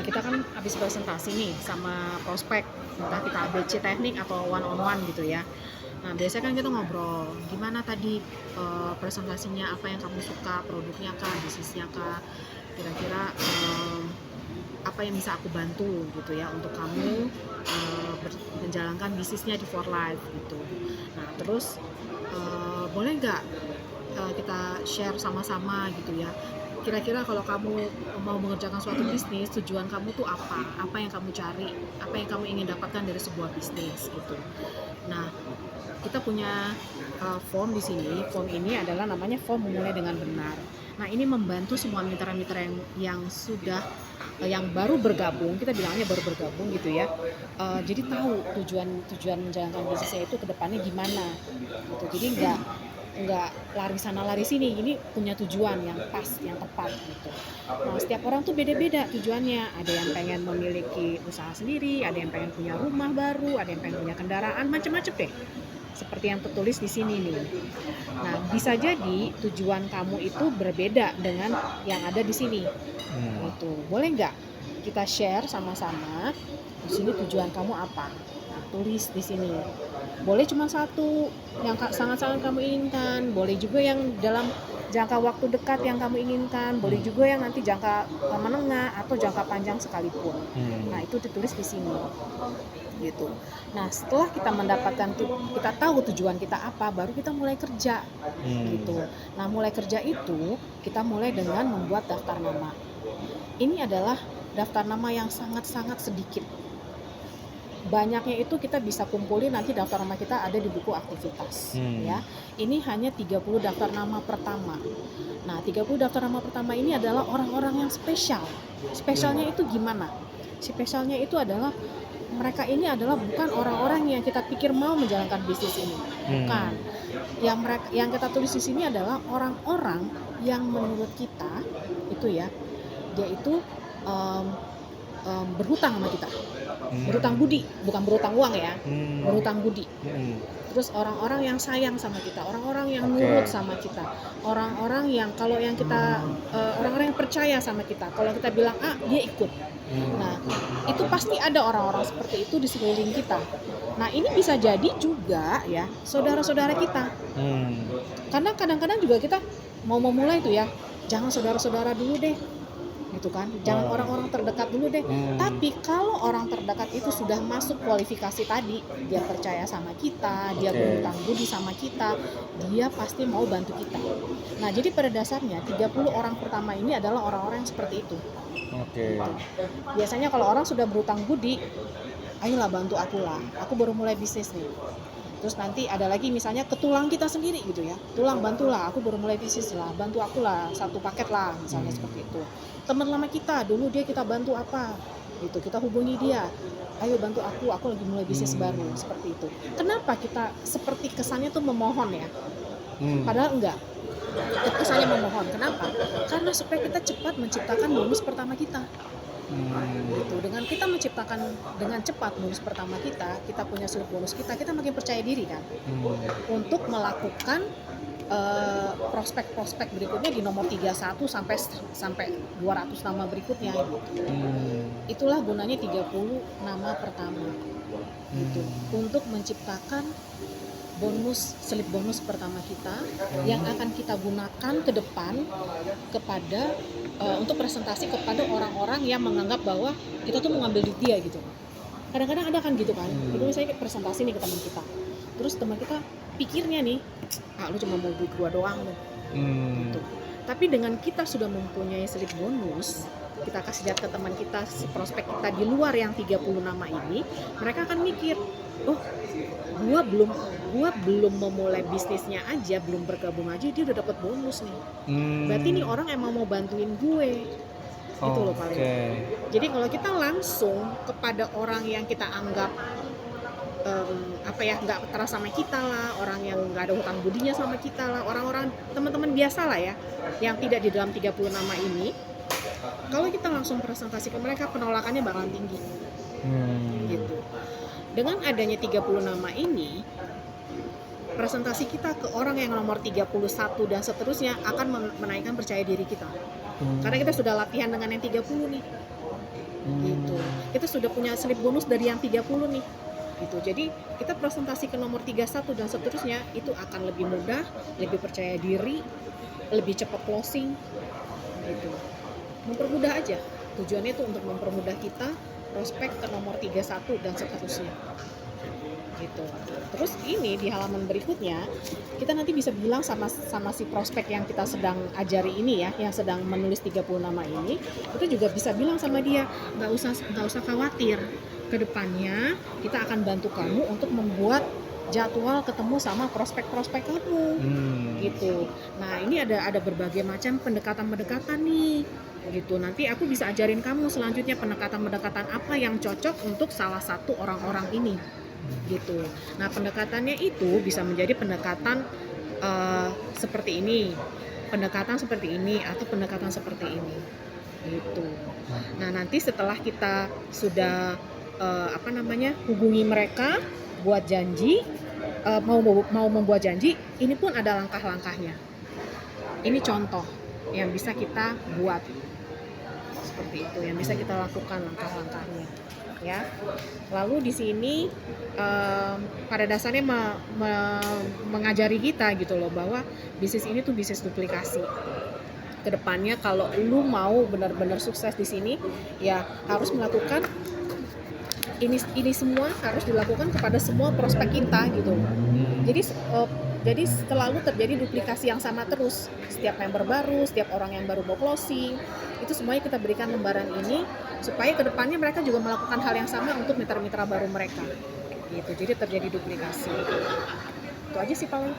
Nah, kita kan habis presentasi nih sama prospek, entah kita ABC teknik atau one on one gitu ya. Nah, biasanya kan kita ngobrol, gimana tadi presentasinya, apa yang kamu suka, produknya kah, bisnisnya kah, kira-kira apa yang bisa aku bantu gitu ya untuk kamu menjalankan bisnisnya di For Life gitu. Nah, terus boleh nggak kita share sama-sama gitu ya, kira-kira kalau kamu mau mengerjakan suatu bisnis, tujuan kamu tuh apa yang kamu cari, apa yang kamu ingin dapatkan dari sebuah bisnis gitu. Nah, kita punya form di sini. Form ini adalah namanya form memulai dengan benar. Nah, ini membantu semua mitra-mitra yang sudah yang baru bergabung, kita bilangnya baru bergabung gitu ya. Jadi tahu tujuan menjalankan bisnisnya itu ke depannya gimana gitu. Jadi nggak lari sana lari sini, ini punya tujuan yang pas, yang tepat gitu. Nah, setiap orang tuh beda-beda tujuannya. Ada yang pengen memiliki usaha sendiri, ada yang pengen punya rumah baru, ada yang pengen punya kendaraan, macam-macam deh. Seperti yang tertulis di sini nih. Nah, bisa jadi tujuan kamu itu berbeda dengan yang ada di sini. Gitu. Boleh nggak kita share sama-sama di sini tujuan kamu apa? Nah, tulis di sini. Boleh cuma satu yang sangat-sangat kamu inginkan, boleh juga yang dalam jangka waktu dekat yang kamu inginkan, boleh juga yang nanti jangka menengah atau jangka panjang sekalipun. Nah, itu ditulis di sini. Gitu. Nah, setelah kita mendapatkan kita tahu tujuan kita apa, baru kita mulai kerja. Gitu. Nah, mulai kerja itu kita mulai dengan membuat daftar nama. Ini adalah daftar nama yang sangat-sangat sedikit. Banyaknya itu kita bisa kumpulin, nanti daftar nama kita ada di buku aktivitas ya. Ini hanya 30 daftar nama pertama. Nah, 30 daftar nama pertama ini adalah orang-orang yang spesial. Spesialnya itu gimana? Spesialnya itu adalah mereka ini adalah bukan orang-orang yang kita pikir mau menjalankan bisnis ini. Bukan. Yang kita tulis di sini adalah orang-orang yang menurut kita itu ya, dia itu berhutang sama kita. Berhutang budi, bukan berhutang uang ya. Berhutang budi. Terus orang-orang yang sayang sama kita, orang-orang yang nurut sama kita, orang-orang yang kalau yang kita orang-orang yang percaya sama kita, kalau kita bilang A, dia ikut. Nah, itu pasti ada orang-orang seperti itu di sekeliling kita. Nah, ini bisa jadi juga ya saudara-saudara kita. Karena kadang-kadang juga kita mau memulai itu ya, jangan saudara-saudara dulu deh, gitu kan, jangan orang-orang terdekat dulu deh. Tapi kalau orang terdekat itu sudah masuk kualifikasi tadi, dia percaya sama kita, dia berhutang budi sama kita, dia pasti mau bantu kita. Nah, jadi pada dasarnya 30 orang pertama ini adalah orang-orang yang seperti itu. Biasanya kalau orang sudah berhutang budi, ayolah bantu aku lah, aku baru mulai bisnis nih. Terus nanti ada lagi misalnya ke tulang kita sendiri gitu ya, tulang bantulah, aku baru mulai bisnis lah, bantu aku lah, satu paket lah misalnya seperti itu. Teman lama kita dulu dia kita bantu apa gitu, kita hubungi dia, ayo bantu aku lagi mulai bisnis baru, seperti itu. Kenapa kita seperti kesannya tuh memohon ya, padahal enggak, kesannya memohon. Kenapa? Karena supaya kita cepat menciptakan bonus pertama kita. Gitu. Dengan kita menciptakan dengan cepat bonus pertama kita punya slip bonus kita makin percaya diri kan, untuk melakukan prospek-prospek berikutnya di nomor 31 sampai 200 nama berikutnya gitu. Itulah gunanya 30 nama pertama gitu, untuk menciptakan slip bonus pertama kita yang akan kita gunakan ke depan kepada untuk presentasi kepada orang-orang yang menganggap bahwa kita tuh mau ngambil duit dia gitu. Kadang-kadang ada kan gitu kan, itu misalnya presentasi nih ke teman kita, terus teman kita pikirnya nih, lu cuma mau duit gua doang loh. Gitu. Tapi dengan kita sudah mempunyai slip bonus, kita kasih lihat ke teman kita, si prospek kita di luar yang 30 nama ini, mereka akan mikir, oh gua belum memulai bisnisnya aja, belum bergabung aja dia udah dapat bonus nih. Berarti nih orang emang mau bantuin gue. Gitu loh paling. Jadi kalau kita langsung kepada orang yang kita anggap nggak terasa sama kita lah, orang yang nggak ada hutang budinya sama kita lah, orang-orang teman-teman biasa lah ya, yang tidak di dalam 30 nama ini, kalau kita langsung presentasi ke mereka, penolakannya bakalan tinggi. Gitu. Dengan adanya 30 nama ini, presentasi kita ke orang yang nomor 31 dan seterusnya akan menaikkan percaya diri kita. Karena kita sudah latihan dengan yang 30 nih. gitu. Kita sudah punya slip bonus dari yang 30 nih gitu. Jadi kita presentasi ke nomor 31 dan seterusnya itu akan lebih mudah, lebih percaya diri, lebih cepat closing gitu. Mempermudah aja. Tujuannya itu untuk mempermudah kita prospek ke nomor 31 dan seterusnya gitu. Terus ini di halaman berikutnya kita nanti bisa bilang sama si prospek yang kita sedang ajari ini ya, yang sedang menulis 30 nama ini, itu juga bisa bilang sama dia, nggak usah khawatir, kedepannya kita akan bantu kamu untuk membuat jadwal ketemu sama prospek-prospek kamu gitu. Nah ini ada berbagai macam pendekatan-pendekatan nih gitu. Nanti aku bisa ajarin kamu selanjutnya pendekatan-pendekatan apa yang cocok untuk salah satu orang-orang ini gitu. Nah pendekatannya itu bisa menjadi pendekatan seperti ini, pendekatan seperti ini, atau pendekatan seperti ini gitu. Nah nanti setelah kita sudah hubungi mereka buat janji, mau membuat janji, ini pun ada langkah-langkahnya. Ini contoh yang bisa kita buat seperti itu, yang bisa kita lakukan langkah-langkahnya ya. Lalu di sini pada dasarnya mengajari kita gitu loh, bahwa bisnis ini tuh bisnis duplikasi. Kedepannya kalau lu mau benar-benar sukses di sini, ya harus melakukan ini semua, harus dilakukan kepada semua prospek kita gitu. Jadi selalu terjadi duplikasi yang sama terus. Setiap member baru, setiap orang yang baru mau closing, itu semuanya kita berikan lembaran ini supaya kedepannya mereka juga melakukan hal yang sama untuk mitra-mitra baru mereka. Gitu. Jadi terjadi duplikasi. Itu aja sih paling.